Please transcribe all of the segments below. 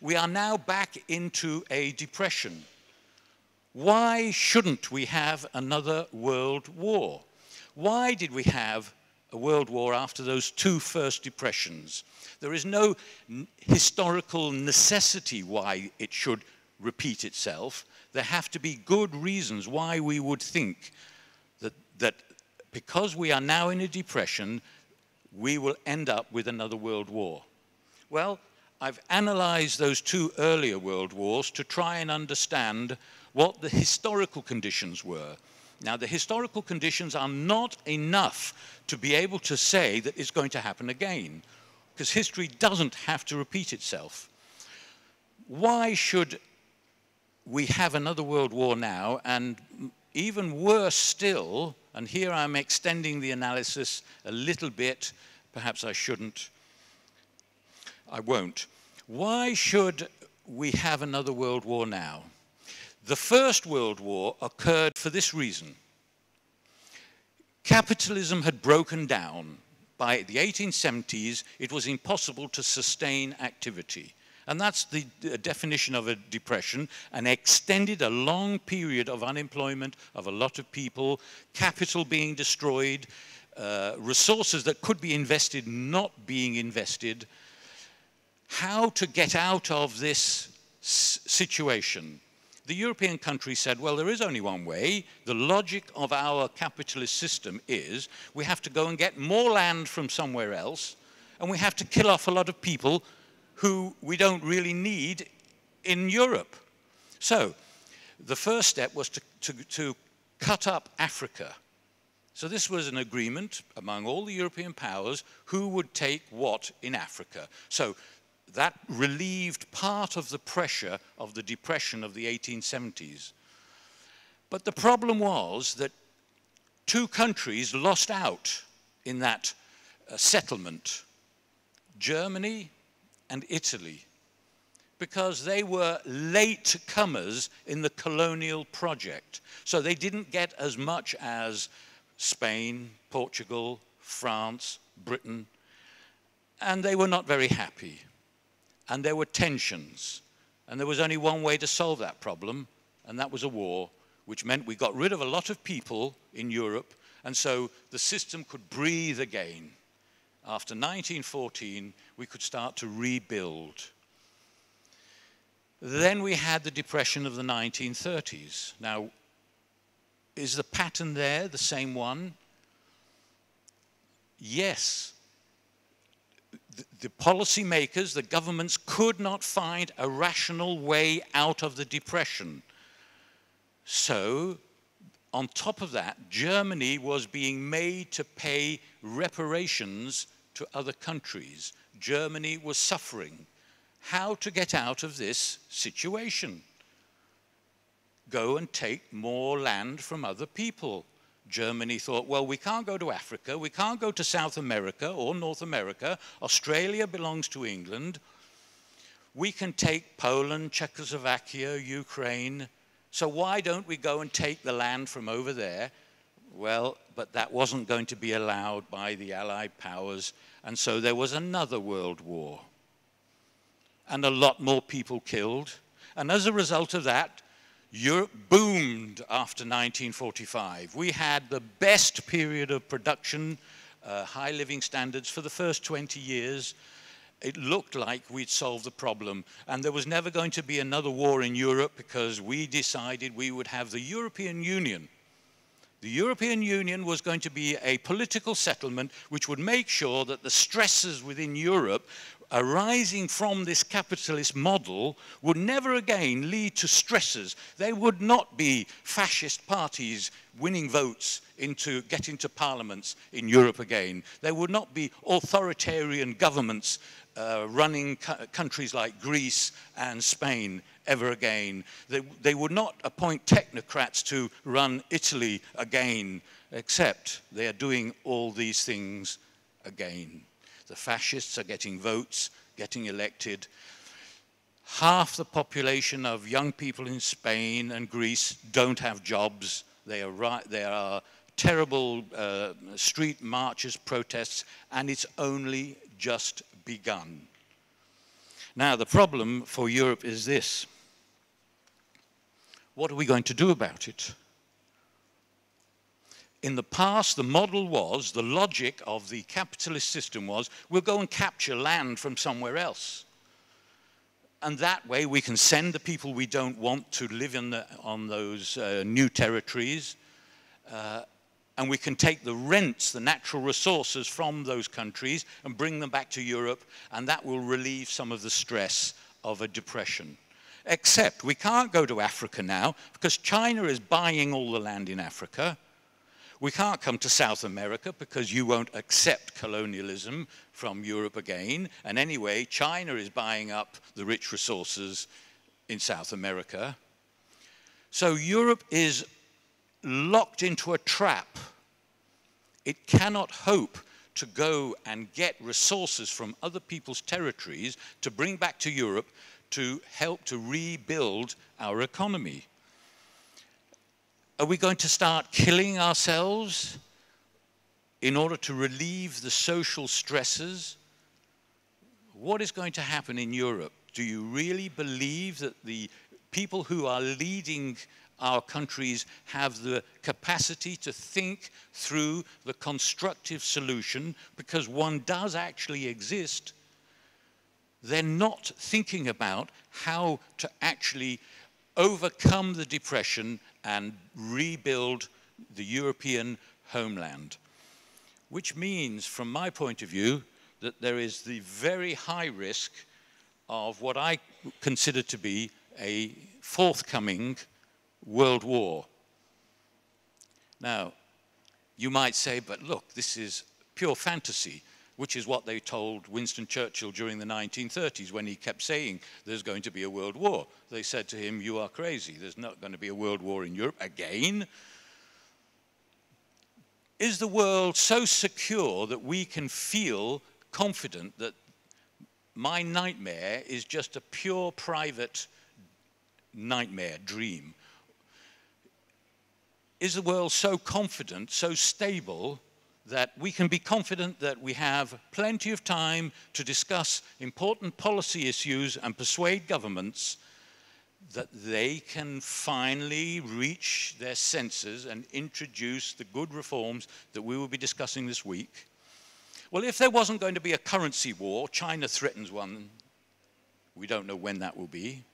we are now back into a depression. Why shouldn't we have another world war? Why did we have a world war after those two first depressions? There is no historical necessity why it should repeat itself. There have to be good reasons why we would think that because we are now in a depression, we will end up with another world war. Well, I've analyzed those two earlier world wars to try and understand what the historical conditions were. Now, the historical conditions are not enough to be able to say that it's going to happen again, because history doesn't have to repeat itself. Why should we have another world war now? And even worse still, and here I'm extending the analysis a little bit, perhaps I shouldn't, I won't. Why should we have another world war now? The First World War occurred for this reason. Capitalism had broken down. By the 1870s, it was impossible to sustain activity. And that's the definition of a depression, an extended, a long period of unemployment of a lot of people, capital being destroyed, resources that could be invested not being invested. How to get out of this situation? The European countries said, well, there is only one way. The logic of our capitalist system is we have to go and get more land from somewhere else, and we have to kill off a lot of people who we don't really need in Europe. So the first step was to cut up Africa. So this was an agreement among all the European powers who would take what in Africa. So that relieved part of the pressure of the depression of the 1870s. But the problem was that two countries lost out in that settlement, Germany and Italy, because they were late comers in the colonial project. So they didn't get as much as Spain, Portugal, France, Britain, and they were not very happy. And there were tensions, and there was only one way to solve that problem, and that was a war, which meant we got rid of a lot of people in Europe, and so the system could breathe again. After 1914, we could start to rebuild. Then we had the depression of the 1930s. Now, is the pattern there the same one? Yes. The policymakers, the governments, could not find a rational way out of the depression. So, on top of that, Germany was being made to pay reparations to other countries. Germany was suffering. How to get out of this situation? Go and take more land from other people. Germany thought, well, we can't go to Africa, we can't go to South America or North America, Australia belongs to England, we can take Poland, Czechoslovakia, Ukraine, so why don't we go and take the land from over there? Well, but that wasn't going to be allowed by the Allied powers, and so there was another world war. And a lot more people killed, and as a result of that, Europe boomed after 1945. We had the best period of production, high living standards for the first 20 years. It looked like we'd solved the problem. And there was never going to be another war in Europe because we decided we would have the European Union. The European Union was going to be a political settlement which would make sure that the stresses within Europe arising from this capitalist model would never again lead to stresses. There would not be fascist parties winning votes to get into parliaments in Europe again. There would not be authoritarian governments running countries like Greece and Spain ever again. They would not appoint technocrats to run Italy again, except they are doing all these things again. The fascists are getting votes, getting elected. Half the population of young people in Spain and Greece don't have jobs. There are terrible street marches, protests, and it's only just begun. Now, the problem for Europe is this. What are we going to do about it? In the past, the model was, the logic of the capitalist system was, we'll go and capture land from somewhere else. And that way we can send the people we don't want to live on those new territories, and we can take the rents, the natural resources from those countries and bring them back to Europe, and that will relieve some of the stress of a depression. Except we can't go to Africa now because China is buying all the land in Africa. We can't come to South America because you won't accept colonialism from Europe again. And anyway, China is buying up the rich resources in South America. So Europe is locked into a trap. It cannot hope to go and get resources from other people's territories to bring back to Europe to help to rebuild our economy. Are we going to start killing ourselves in order to relieve the social stresses? What is going to happen in Europe? Do you really believe that the people who are leading our countries have the capacity to think through the constructive solution? Because one does actually exist. They're not thinking about how to actually overcome the depression and rebuild the European homeland. Which means, from my point of view, that there is the very high risk of what I consider to be a forthcoming world war. Now, you might say, but look, this is pure fantasy, which is what they told Winston Churchill during the 1930s when he kept saying there's going to be a world war. They said to him, you are crazy, there's not going to be a world war in Europe again. Is the world so secure that we can feel confident that my nightmare is just a pure private nightmare, dream? Is the world so confident, so stable, that we can be confident that we have plenty of time to discuss important policy issues and persuade governments that they can finally reach their senses and introduce the good reforms that we will be discussing this week? Well, if there wasn't going to be a currency war, China threatens one, we don't know when that will be.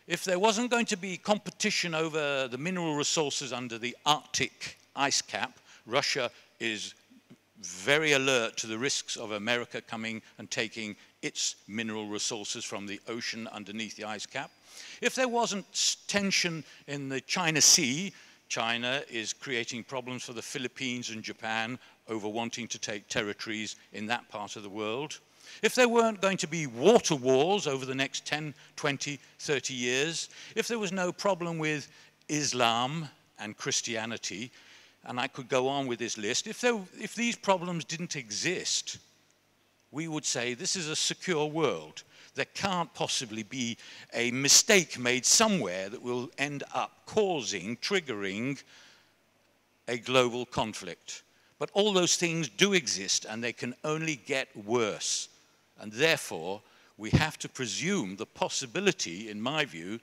If there wasn't going to be competition over the mineral resources under the Arctic ice cap, Russia is very alert to the risks of America coming and taking its mineral resources from the ocean underneath the ice cap. If there wasn't tension in the China Sea, China is creating problems for the Philippines and Japan over wanting to take territories in that part of the world. If there weren't going to be water wars over the next 10, 20, 30 years, if there was no problem with Islam and Christianity, and I could go on with this list, if these problems didn't exist, we would say this is a secure world. There can't possibly be a mistake made somewhere that will end up triggering a global conflict. But all those things do exist, and they can only get worse. And therefore, we have to presume the possibility, in my view,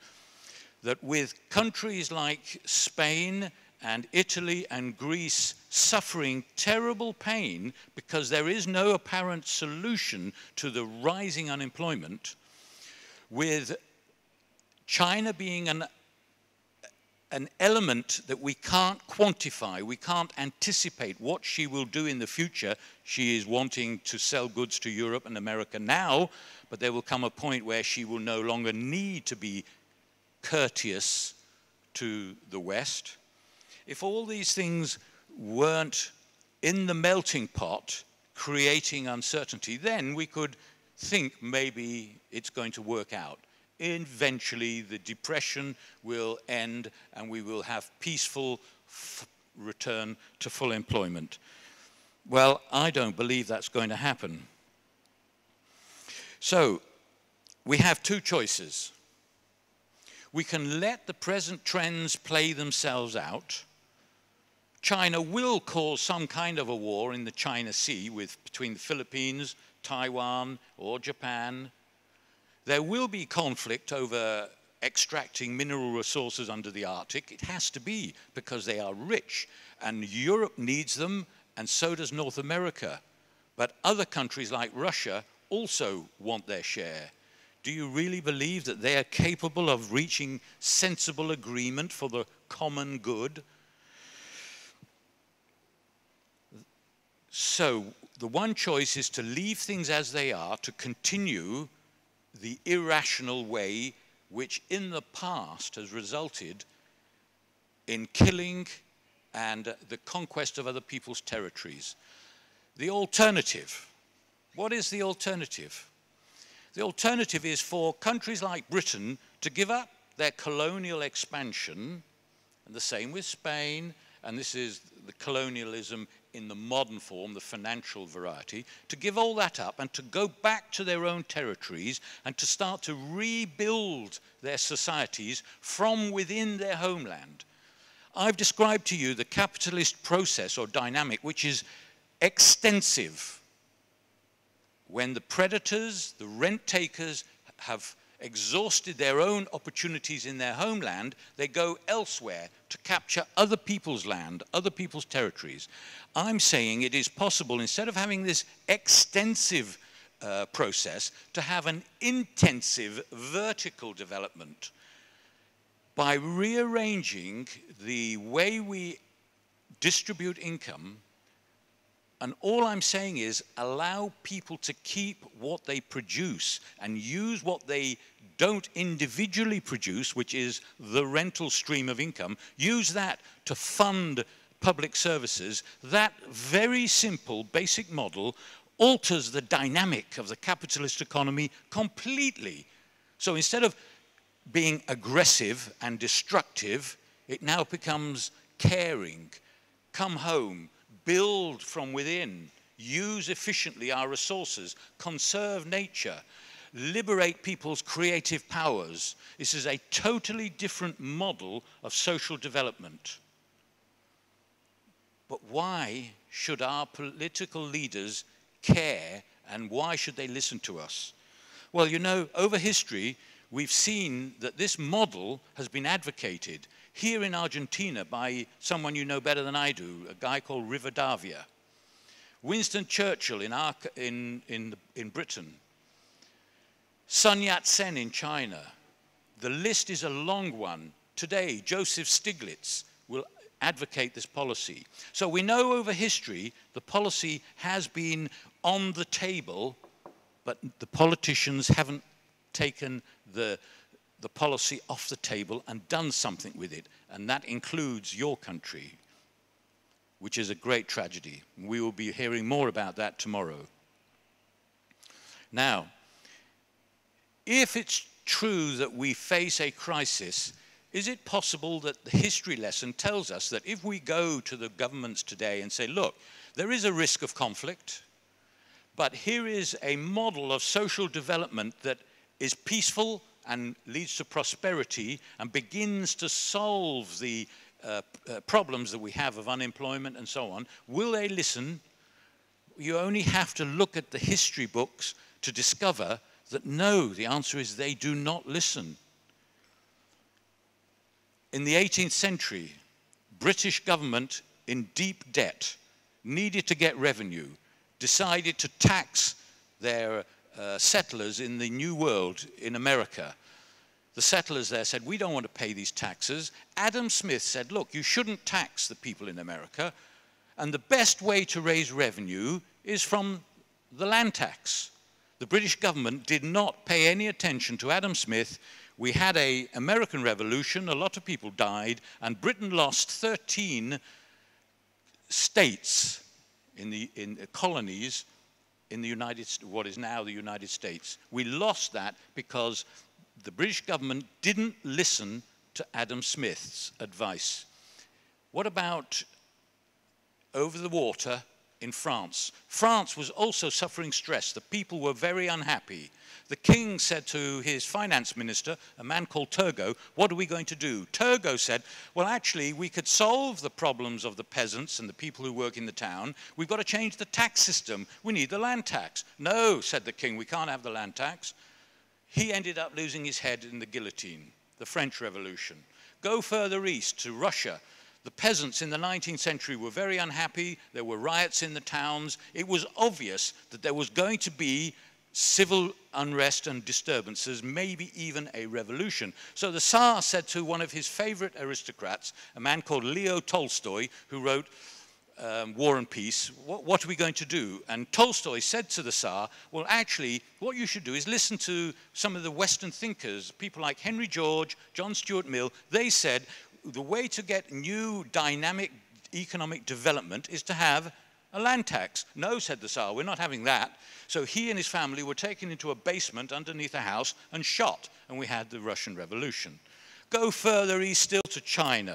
that with countries like Spain and Italy and Greece suffering terrible pain because there is no apparent solution to the rising unemployment, with China being an element that we can't quantify, we can't anticipate what she will do in the future. She is wanting to sell goods to Europe and America now, but there will come a point where she will no longer need to be courteous to the West. If all these things weren't in the melting pot, creating uncertainty, then we could think maybe it's going to work out. Eventually, the depression will end and we will have peaceful return to full employment. Well, I don't believe that's going to happen. So, we have two choices. We can let the present trends play themselves out. China will cause some kind of a war in the China Sea between the Philippines, Taiwan, or Japan. There will be conflict over extracting mineral resources under the Arctic. It has to be, because they are rich, and Europe needs them, and so does North America. But other countries like Russia also want their share. Do you really believe that they are capable of reaching sensible agreement for the common good? So the one choice is to leave things as they are, to continue the irrational way which in the past has resulted in killing and the conquest of other people's territories. The alternative, what is the alternative? The alternative is for countries like Britain to give up their colonial expansion, and the same with Spain, and this is the colonialism in the modern form, the financial variety, to give all that up and to go back to their own territories and to start to rebuild their societies from within their homeland. I've described to you the capitalist process or dynamic, which is extensive. When the predators, the rent takers, have exhausted their own opportunities in their homeland, they go elsewhere to capture other people's land, other people's territories. I'm saying it is possible, instead of having this extensive process, to have an intensive vertical development by rearranging the way we distribute income. And all I'm saying is allow people to keep what they produce and use what they don't individually produce, which is the rental stream of income, use that to fund public services. That very simple basic model alters the dynamic of the capitalist economy completely. So instead of being aggressive and destructive, it now becomes caring, come home, build from within, use efficiently our resources, conserve nature, liberate people's creative powers. This is a totally different model of social development. But why should our political leaders care, and why should they listen to us? Well, you know, over history, we've seen that this model has been advocated here in Argentina by someone you know better than I do, a guy called Rivadavia. Winston Churchill in Britain. Sun Yat-sen in China. The list is a long one. Today, Joseph Stiglitz will advocate this policy. So we know over history the policy has been on the table, but the politicians haven't taken the policy off the table and done something with it. And that includes your country, which is a great tragedy. We will be hearing more about that tomorrow. Now, if it's true that we face a crisis, is it possible that the history lesson tells us that if we go to the governments today and say, look, there is a risk of conflict, but here is a model of social development that is peaceful and leads to prosperity and begins to solve the problems that we have of unemployment and so on, will they listen? You only have to look at the history books to discover that no, the answer is they do not listen. In the 18th century, British government in deep debt needed to get revenue, decided to tax their settlers in the New World in America. The settlers there said, we don't want to pay these taxes. Adam Smith said, look, you shouldn't tax the people in America, and the best way to raise revenue is from the land tax. The British government did not pay any attention to Adam Smith. We had an American Revolution, a lot of people died, and Britain lost 13 states in the colonies in the what is now the United States. We lost that because the British government didn't listen to Adam Smith's advice. What about over the water in France? France was also suffering stress. The people were very unhappy. The king said to his finance minister, a man called Turgot, what are we going to do? Turgot said, well, actually, we could solve the problems of the peasants and the people who work in the town. We've got to change the tax system. We need the land tax. No, said the king, we can't have the land tax. He ended up losing his head in the guillotine, the French Revolution. Go further east to Russia. The peasants in the 19th century were very unhappy. There were riots in the towns. It was obvious that there was going to be civil unrest and disturbances, maybe even a revolution. So the Tsar said to one of his favorite aristocrats, a man called Leo Tolstoy, who wrote War and Peace, what are we going to do? And Tolstoy said to the Tsar, well, actually, what you should do is listen to some of the Western thinkers, people like Henry George, John Stuart Mill. They said the way to get new dynamic economic development is to have a land tax. No, said the Tsar, we're not having that. So he and his family were taken into a basement underneath a house and shot, and we had the Russian Revolution. Go further east still to China.